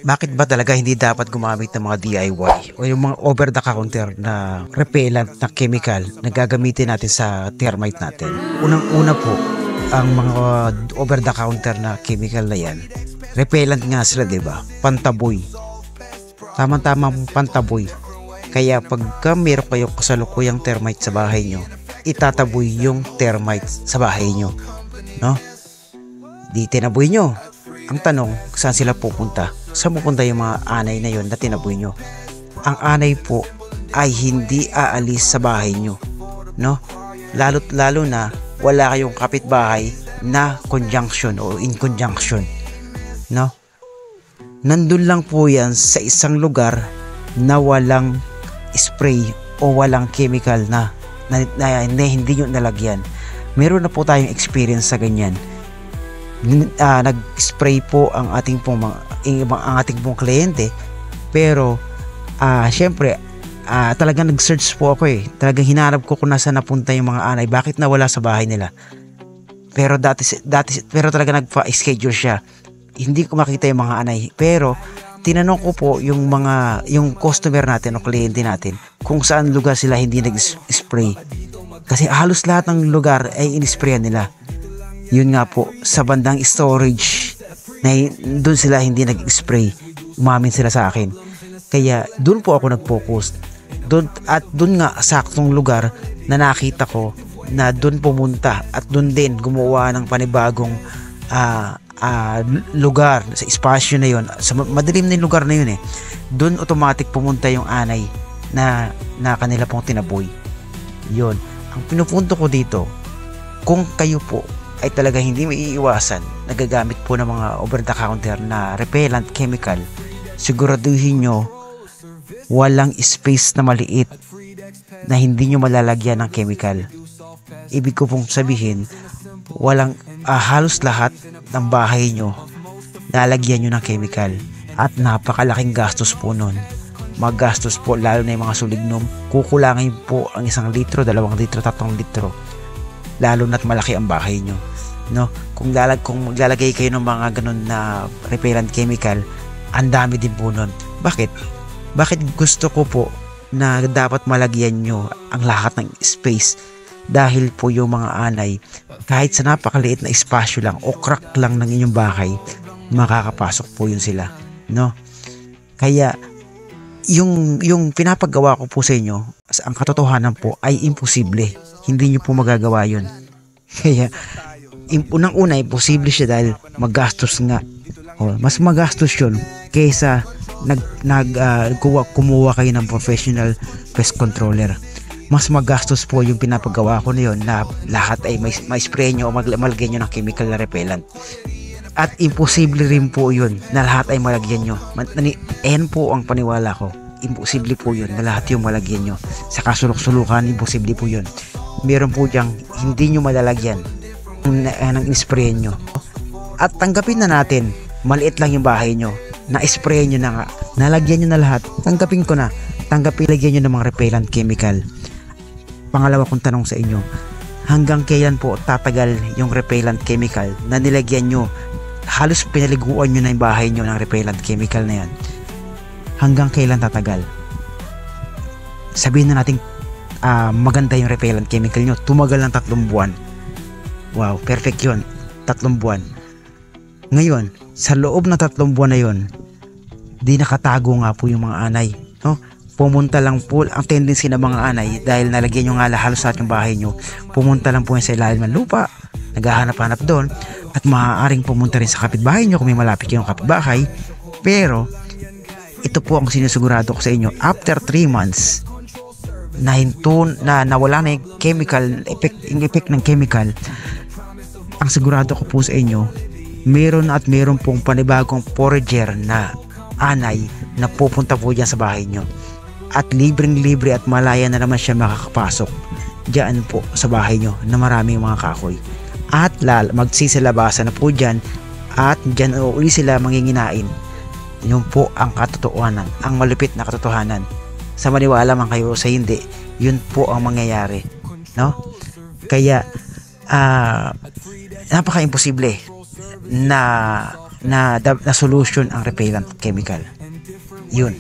Bakit ba talaga hindi dapat gumamit ng mga DIY o yung mga over the counter na repellent na chemical na gagamitin natin sa termite natin? Unang-una po, ang mga over the counter na chemical na yan, repellent nga sila, 'di ba? Pantaboy. Tama-tamang pantaboy. Kaya pagka meron kayong kasalukuyang termite sa bahay nyo, itataboy yung termite sa bahay nyo, no? Di tinaboy nyo. Ang tanong, saan sila pupunta? Saan pupunta yung mga anay na yon na tinaboy nyo? Ang anay po ay hindi aalis sa bahay nyo, no? Lalo't lalo na wala kayong kapitbahay na conjunction o in conjunction, no? Nandun lang po yan sa isang lugar na walang spray o walang chemical na hindi nyo nalagyan. Meron na po tayong experience sa ganyan. Nag-spray po ang ating pong kliyente, pero syempre talagang nag-search po ako talagang hinarap ko kung nasaan napunta yung mga anay, bakit nawala sa bahay nila. Pero pero talaga nagpa-schedule siya, hindi ko makita yung mga anay, pero tinanong ko po yung customer natin o kliyente natin kung saan lugar sila hindi nag-spray, kasi halos lahat ng lugar ay in-sprayan nila. Yun nga po, sa bandang storage na doon sila hindi nag-spray. Umamin sila sa akin. Kaya doon po ako nag-focus. Doon nga saktong lugar na nakita ko na doon pumunta at doon din gumawa ng panibagong lugar sa espasyo na yun. Sa madilim na lugar na yun Doon automatic pumunta yung anay na kanila pong tinaboy. Yun. Ang pinupunto ko dito, kung kayo po ay talaga hindi maiiwasan, nagagamit po ng mga over the counter na repellent chemical, siguraduhin nyo walang space na maliit na hindi nyo malalagyan ng chemical. Ibig ko pong sabihin, walang halos lahat ng bahay nyo lalagyan nyo ng chemical, at napakalaking gastos po nun. Magastos po, lalo na yung mga sulignum. Kukulangin po ang 1 litro, 2 litro, 3 litro, lalo na't malaki ang bahay nyo, no? Kung maglalagay kayo ng mga ganun na repellent chemical, ang dami din po nun. Bakit gusto ko po na dapat malagyan nyo ang lahat ng space? Dahil po yung mga anay, kahit sa napakaliit na espasyo lang o crack lang ng inyong bahay, makakapasok po yun sila, no? Kaya yung pinapagawa ko po sa inyo, ang katotohanan po ay imposible. Hindi nyo po magagawa yun. Kaya unang-una, imposible siya dahil magastos nga. Mas magastos yun kaysa kumuha kayo ng professional pest controller. Mas magastos po yung pinapagawa ko na yun, na lahat ay may spray nyo o malagyan nyo ng chemical na repellent. At imposible rin po yun na lahat ay malagyan nyo. Ayan po ang paniwala ko. Imposible po yun na lahat yung malagyan nyo. Sa kasulok-sulukan, imposible po yun. Meron po diyang hindi nyo malalagyan ng spray nyo. At tanggapin na natin, maliit lang yung bahay nyo, na-spray nyo na nga, nalagyan nyo na lahat. Tanggapin ko na, lagyan nyo ng mga repellent chemical. Pangalawa kong tanong sa inyo, hanggang kailan po tatagal yung repellent chemical na nilagyan nyo? Halos pinaliguan nyo na yung bahay nyo ng repellent chemical na yan. Hanggang kailan tatagal? Sabihin na natin maganda yung repellent chemical nyo, tumagal ng 3 buwan. Wow, perfect yun, 3 buwan. Ngayon, sa loob ng 3 buwan na yun, di nakatago nga po yung mga anay, no? Pumunta lang po, ang tendency ng mga anay, dahil nalagyan nyo nga halos lahat yung bahay nyo, pumunta lang po sa ilalim ng lupa, naghahanap-hanap doon, at maaaring pumunta rin sa kapitbahay nyo kung may malapit yung kapitbahay. Pero ito po ang sinusigurado ko sa inyo, after 3 months na nawala na yung chemical effect ng chemical, ang sigurado ko po sa inyo, meron pong panibagong forager na anay na pupunta po dyan sa bahay nyo, at libreng-libre at malaya na naman siya makakapasok dyan po sa bahay nyo na maraming mga kahoy, at magsisilabasan na po dyan, at dyan uli sila manginginain. Yun po ang katotohanan, ang malupit na katotohanan. Sa maniwala man kayo sa hindi, yun po ang mangyayari, no? Kaya napaka-imposible na na solution ang repellent chemical. Yun.